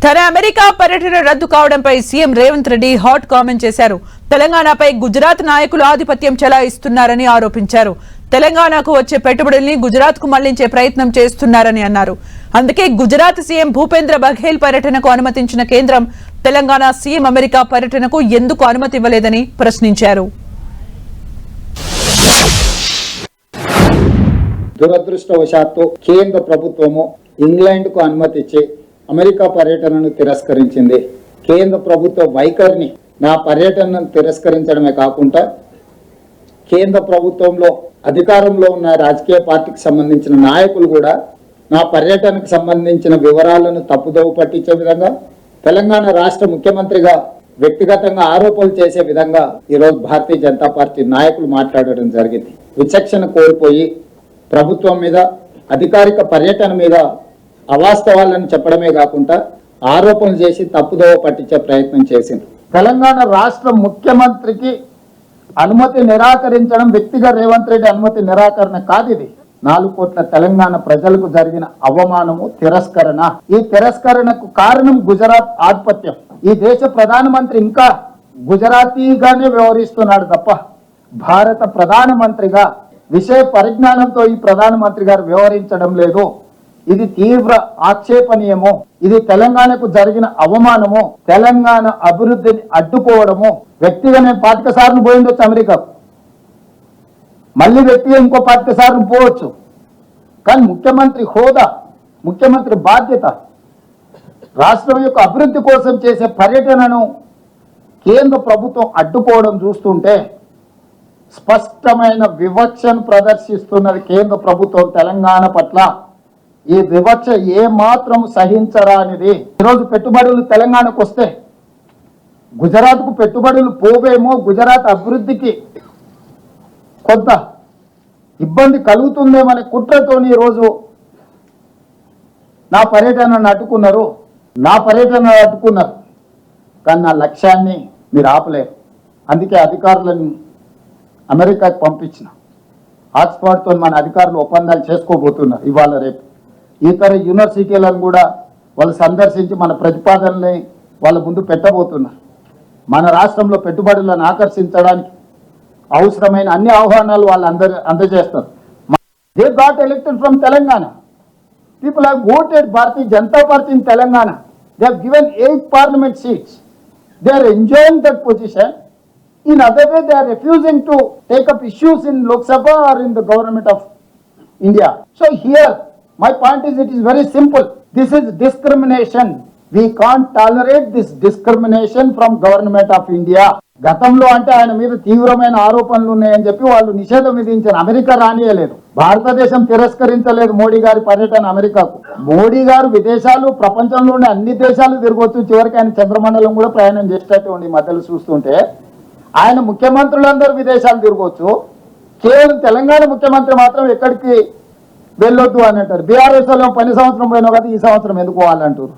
తన అమెరికా పర్యటన రద్దు కావడంపై CM Revanth Reddy hot comment చేశారు. తెలంగాణపై గుజరాత్ నాయకులు ఆధిపత్యం చెలాయిస్తున్నారని ఆరోపించారు. తెలంగాణకు వచ్చే పెట్టుబడుల్ని గుజరాత్ కు మళ్లించే ప్రయత్నం చేస్తున్నారని అన్నారు. అందుకే గుజరాత్ సీఎం భూపేంద్ర బఘేల్ పర్యటనకు అనుమతించిన కేంద్రం తెలంగాణ సీఎం అమెరికా పర్యటనకు ఎందుకు అనుమతి ఇవ్వలేదని ప్రశ్నించారు. దురదృష్టవశాత్తు కేంద్ర ప్రభుత్వము ఇంగ్లాండ్ కు అనుమతి ఇచ్చి అమెరికా పర్యటనను తిరస్కరించింది. కేంద్ర ప్రభుత్వ వైఖరిని నా పర్యటనను తిరస్కరించడమే కాకుండా కేంద్ర ప్రభుత్వంలో అధికారంలో ఉన్న రాజకీయ పార్టీకి సంబంధించిన నాయకులు కూడా నా పర్యటనకు సంబంధించిన వివరాలను తప్పుదోవ పట్టించే విధంగా, తెలంగాణ రాష్ట్ర ముఖ్యమంత్రిగా వ్యక్తిగతంగా ఆరోపణలు చేసే విధంగా ఈరోజు భారతీయ జనతా పార్టీ నాయకులు మాట్లాడడం జరిగింది. విచక్షణ కోల్పోయి ప్రభుత్వం మీద, అధికారిక పర్యటన మీద అవాస్తవాలను చెప్పడమే కాకుండా ఆరోపణలు చేసి తప్పుదోవ పట్టించే ప్రయత్నం చేసింది. తెలంగాణ రాష్ట్ర ముఖ్యమంత్రికి అనుమతి నిరాకరించడం వ్యక్తిగా రేవంత్ రెడ్డి అనుమతి నిరాకరణ కాదు. ఇది 4 కోట్ల తెలంగాణ ప్రజలకు జరిగిన అవమానము, తిరస్కరణ. ఈ తిరస్కరణకు కారణం గుజరాత్ ఆధిపత్యం. ఈ దేశ ప్రధానమంత్రి ఇంకా గుజరాతీగానే వ్యవహరిస్తున్నాడు తప్ప భారత ప్రధానమంత్రిగా విషయ పరిజ్ఞానంతో ఈ ప్రధానమంత్రి గారు వ్యవహరించడం లేదు. ఇది తీవ్ర ఆక్షేపణీయము. ఇది తెలంగాణకు జరిగిన అవమానము, తెలంగాణ అభివృద్ధిని అడ్డుకోవడము. వ్యక్తిగా నేను 25 సార్లు పోయిండొచ్చు అమెరికాకు, మళ్ళీ వ్యక్తిగా ఇంకో 25 సార్లు పోవచ్చు. కానీ ముఖ్యమంత్రి హోదా, ముఖ్యమంత్రి బాధ్యత, రాష్ట్రం యొక్క అభివృద్ధి కోసం చేసే పర్యటనను కేంద్ర ప్రభుత్వం అడ్డుకోవడం చూస్తుంటే స్పష్టమైన వివక్షను ప్రదర్శిస్తున్నది కేంద్ర ప్రభుత్వం తెలంగాణ పట్ల. ఈ వివక్ష ఏ మాత్రం సహించరానిది. ఈరోజు పెట్టుబడులు తెలంగాణకు వస్తే గుజరాత్కు పెట్టుబడులు పోవేమో, గుజరాత్ అభివృద్ధికి కొంత ఇబ్బంది కలుగుతుందేమనే కుట్రతోని ఈరోజు నా పర్యటనను అడ్డుకున్నారు. కానీ నా లక్ష్యాన్ని మీరు ఆపలేరు. అందుకే అధికారులను అమెరికాకి పంపించిన. ఆక్స్ఫర్డ్తో మన అధికారులు ఒప్పందాలు చేసుకోబోతున్నారు ఇవాళ రేపు. ఇతర యూనివర్సిటీలను కూడా వాళ్ళు సందర్శించి మన ప్రతిపాదనని వాళ్ళ ముందు పెట్టబోతున్నారు. మన రాష్ట్రంలో పెట్టుబడులను ఆకర్షించడానికి అవసరమైన అన్ని ఆహ్వానాలు వాళ్ళు అందజేస్తారు. They got elected from Telangana. People have voted Bharatiya Janata party in Telangana. They have given 8 parliament seats. They are enjoying that position. In other way, they are refusing to take up issues in Lok Sabha or in the government of India. So here, my point is, it is very simple. This is discrimination. We can't tolerate this discrimination from government of India. గతంలో అంటే ఆయన మీద తీవ్రమైన ఆరోపణలు ఉన్నాయని చెప్పి వాళ్ళు నిషేధం విధించారు. అమెరికా రానియలేదు. భారతదేశం తిరస్కరించలేదు మోడీ గారి పర్యటన అమెరికాకు. మోడీ గారు విదేశాలు, ప్రపంచంలోని అన్ని దేశాలు తిరగొచ్చు. చివరికి ఆయన చంద్రమండలం కూడా ప్రయాణం చేసేటట్టు ఉండి మధ్యలో చూస్తుంటే ఆయన ముఖ్యమంత్రులందరూ విదేశాలు తిరగవచ్చు. కేవలం తెలంగాణ ముఖ్యమంత్రి మాత్రం ఎక్కడికి వెళ్ళొద్దు అని అంటారు. బీఆర్ఎస్ లో 10 సంవత్సరం పోయినా కదా ఈ సంవత్సరం ఎందుకు పోవాలంటారు.